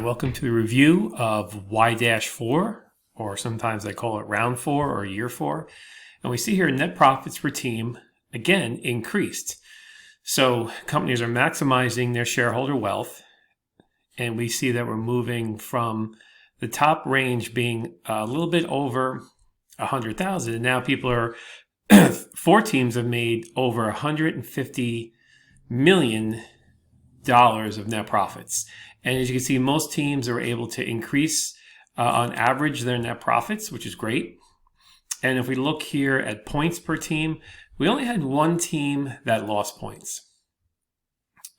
welcome to the review of Y-4, or sometimes I call it round 4 or year 4. And we see here net profits per team, again, increased. So companies are maximizing their shareholder wealth, and we see that we're moving from the top range being a little bit over 100,000, and now people are, 4 teams have made over $150 million of net profits. And as you can see, most teams are able to increase on average their net profits, which is great. And if we look here at points per team, we only had one team that lost points.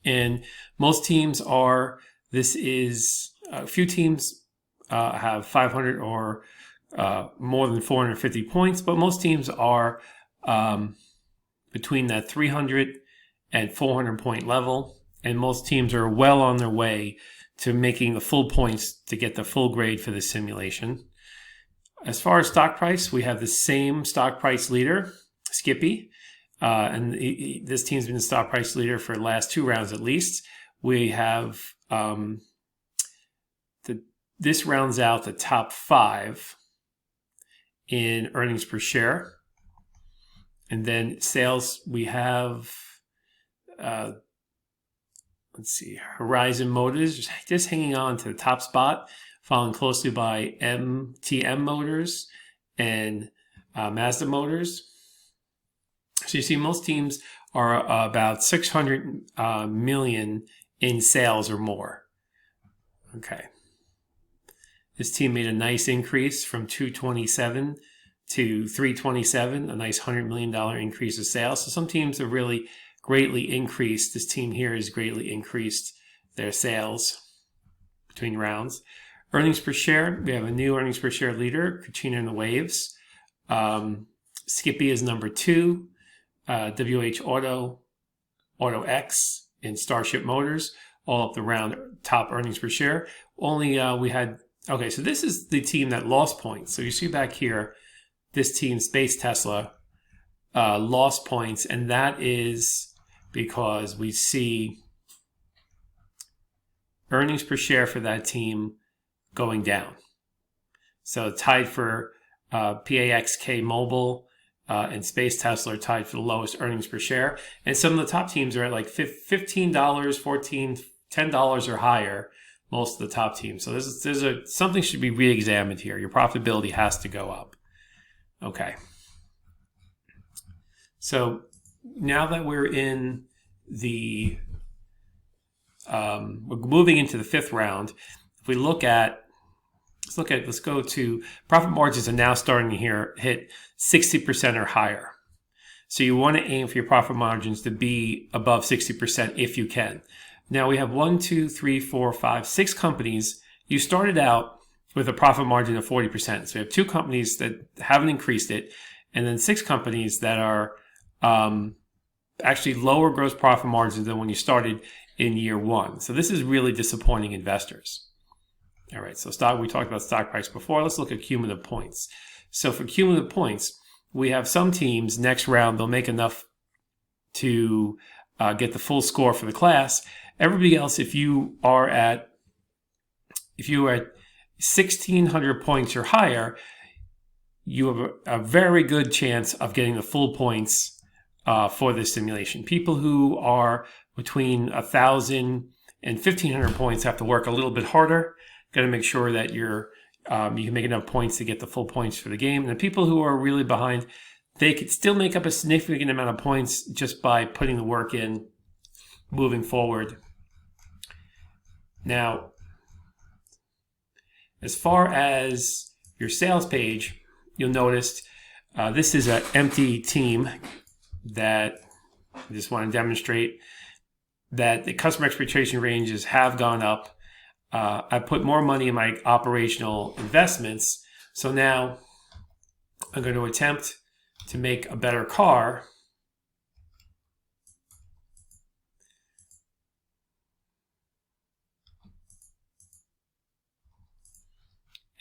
And most teams are, this is, a few teams have 500 or more than 450 points, but most teams are between that 300 and 400 point level. And most teams are well on their way to making the full points to get the full grade for the simulation. As far as stock price, we have the same stock price leader, Skippy. And this team's been the stock price leader for the last 2 rounds at least. We have, this rounds out the top 5 in earnings per share. And then sales, we have, let's see, Horizon Motors just hanging on to the top spot, followed closely by MTM Motors and Mazda Motors. So you see most teams are about 600 million in sales or more. Okay. This team made a nice increase from 227 to 327, a nice $100 million increase of sales. So some teams have really greatly increased. This team here has greatly increased their sales between rounds. Earnings per share, we have a new earnings per share leader, Katrina and the Waves. Skippy is number 2. WH Auto, Auto X, and Starship Motors, all up the round top earnings per share. Only we had, okay, so this is the team that lost points. So you see back here, this team, Space Tesla, lost points, and that is because we see earnings per share for that team going down. So tied for PAXK Mobile and Space Tesla are tied for the lowest earnings per share. And some of the top teams are at like $15, $14, $10 or higher, most of the top teams. So something should be re-examined here. Your profitability has to go up. Okay. So now that we're in the, we're moving into the 5th round. If we look at, let's go to profit margins are now starting to hit 60% or higher. So you want to aim for your profit margins to be above 60% if you can. Now we have 1, 2, 3, 4, 5, 6 companies. You started out with a profit margin of 40%. So we have 2 companies that haven't increased it, and then 6 companies that are actually lower gross profit margins than when you started in year 1. So this is really disappointing investors. All right, so we talked about stock price before. Let's look at cumulative points. So for cumulative points, we have some teams next round, they'll make enough to get the full score for the class. Everybody else, if you are at 1,600 points or higher, you have a very good chance of getting the full points for this simulation. People who are between 1,000 and 1,500 points have to work a little bit harder. Got to make sure that you can make enough points to get the full points for the game. And the people who are really behind, they could still make up a significant amount of points just by putting the work in, moving forward. Now, as far as your sales page, you'll notice this is an empty team that I just want to demonstrate that the customer expectation ranges have gone up. I put more money in my operational investments. So now I'm going to attempt to make a better car.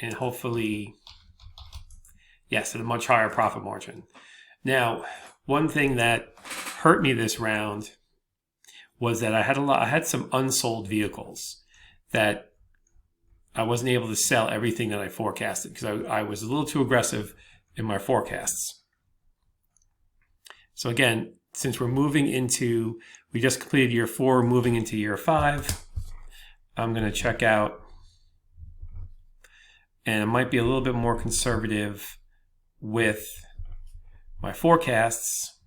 And hopefully, yes, at a much higher profit margin. Now, one thing that hurt me this round was that I had some unsold vehicles that I wasn't able to sell everything that I forecasted because I was a little too aggressive in my forecasts. So again, since we just completed year 4, moving into year 5, I'm going to check out, and I might be a little bit more conservative with my forecasts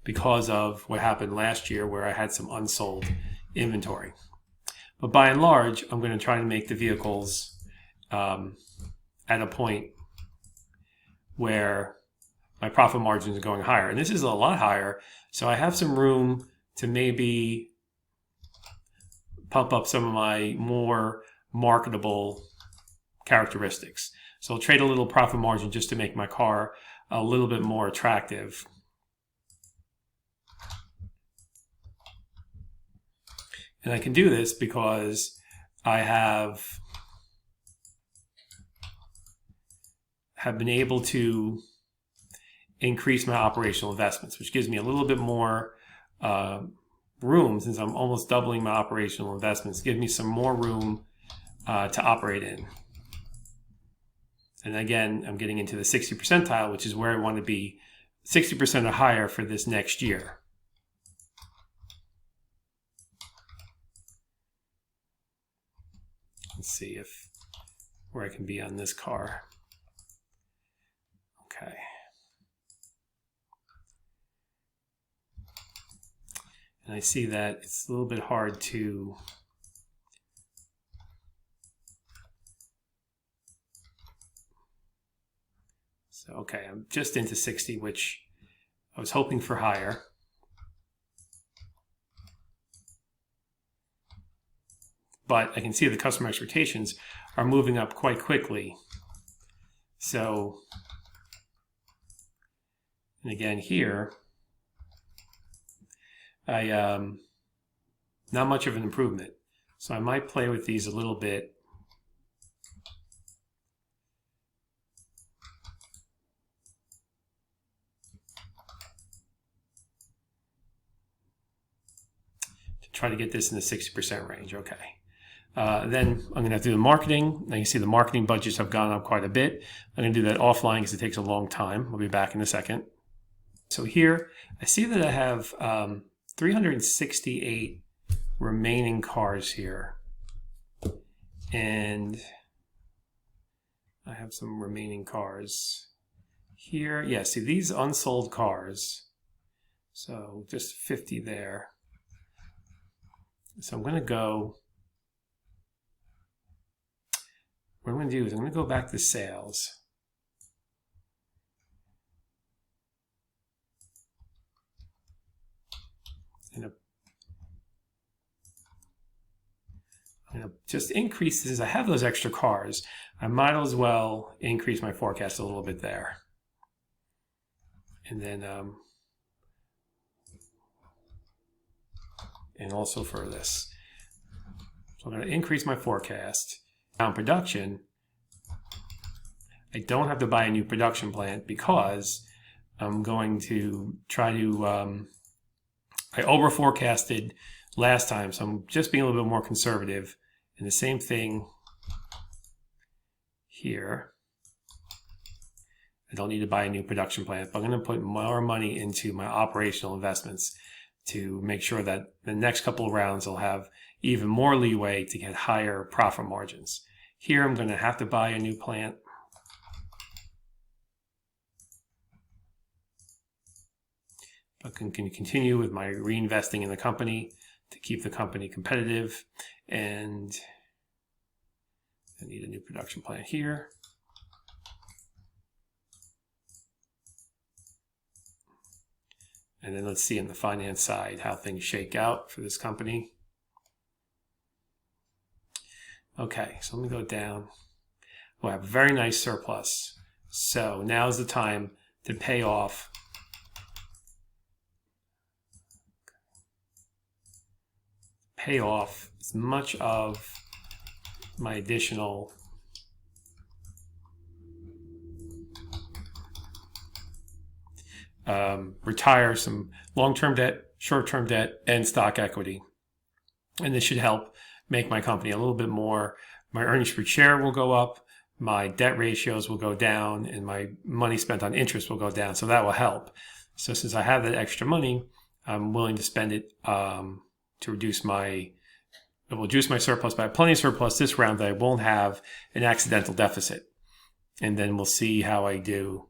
because of what happened last year where I had some unsold inventory. But by and large, I'm going to try to make the vehicles at a point where my profit margins are going higher. And this is a lot higher, so I have some room to maybe pump up some of my more marketable characteristics. So I'll trade a little profit margin just to make my car a little bit more attractive. And I can do this because I have been able to increase my operational investments, which gives me a little bit more room, since I'm almost doubling my operational investments, give me some more room to operate in. And again, I'm getting into the 60 percentile, which is where I want to be, 60% or higher for this next year. Let's see where I can be on this car. Okay. And I see that it's a little bit hard to okay, I'm just into 60, which I was hoping for higher. But I can see the customer expectations are moving up quite quickly. So, and again here, not much of an improvement. So I might play with these a little bit. To try to get this in the 60% range, okay. Then I'm going to have to do the marketing. Now you see the marketing budgets have gone up quite a bit. I'm going to do that offline because it takes a long time. I'll be back in a second. So here, I see that I have 368 remaining cars here. And I have some remaining cars here. Yeah, see these unsold cars. So just 50 there. So I'm going to go... What I'm going to do is I'm going to go back to sales. And I'm going to just increase this. I have those extra cars. I might as well increase my forecast a little bit there. And then, and also for this. So I'm going to increase my forecast. On production, I don't have to buy a new production plant because I'm going to try to, I over forecasted last time, so I'm just being a little bit more conservative. And the same thing here. I don't need to buy a new production plant, but I'm going to put more money into my operational investments to make sure that the next couple of rounds will have even more leeway to get higher profit margins. Here I'm going to have to buy a new plant. I can continue with my reinvesting in the company to keep the company competitive. And I need a new production plant here. And then let's see on the finance side how things shake out for this company. Okay, so let me go down. We'll have a very nice surplus. So now's the time to pay off as much of my additional retire some long-term debt, short-term debt, and stock equity. And this should help make my company a little bit more. My earnings per share will go up, my debt ratios will go down, and my money spent on interest will go down. So that will help. So since I have that extra money, I'm willing to spend it to reduce my surplus, but I have plenty of surplus this round that I won't have an accidental deficit. And then we'll see how I do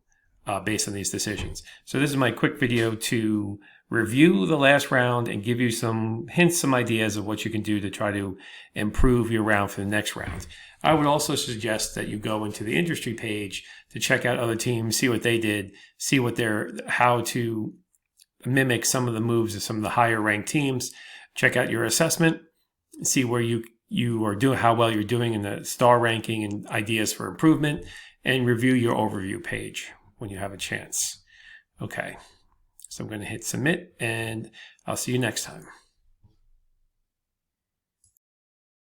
based on these decisions. So this is my quick video to review the last round and give you some hints, some ideas of what you can do to try to improve your round for the next round. I would also suggest that you go into the industry page to check out other teams, see what they did, see how to mimic some of the moves of some of the higher ranked teams. Check out your assessment, see where you are doing, how well you're doing in the star ranking and ideas for improvement, and review your overview page when you have a chance. Okay, so I'm going to hit submit, and I'll see you next time.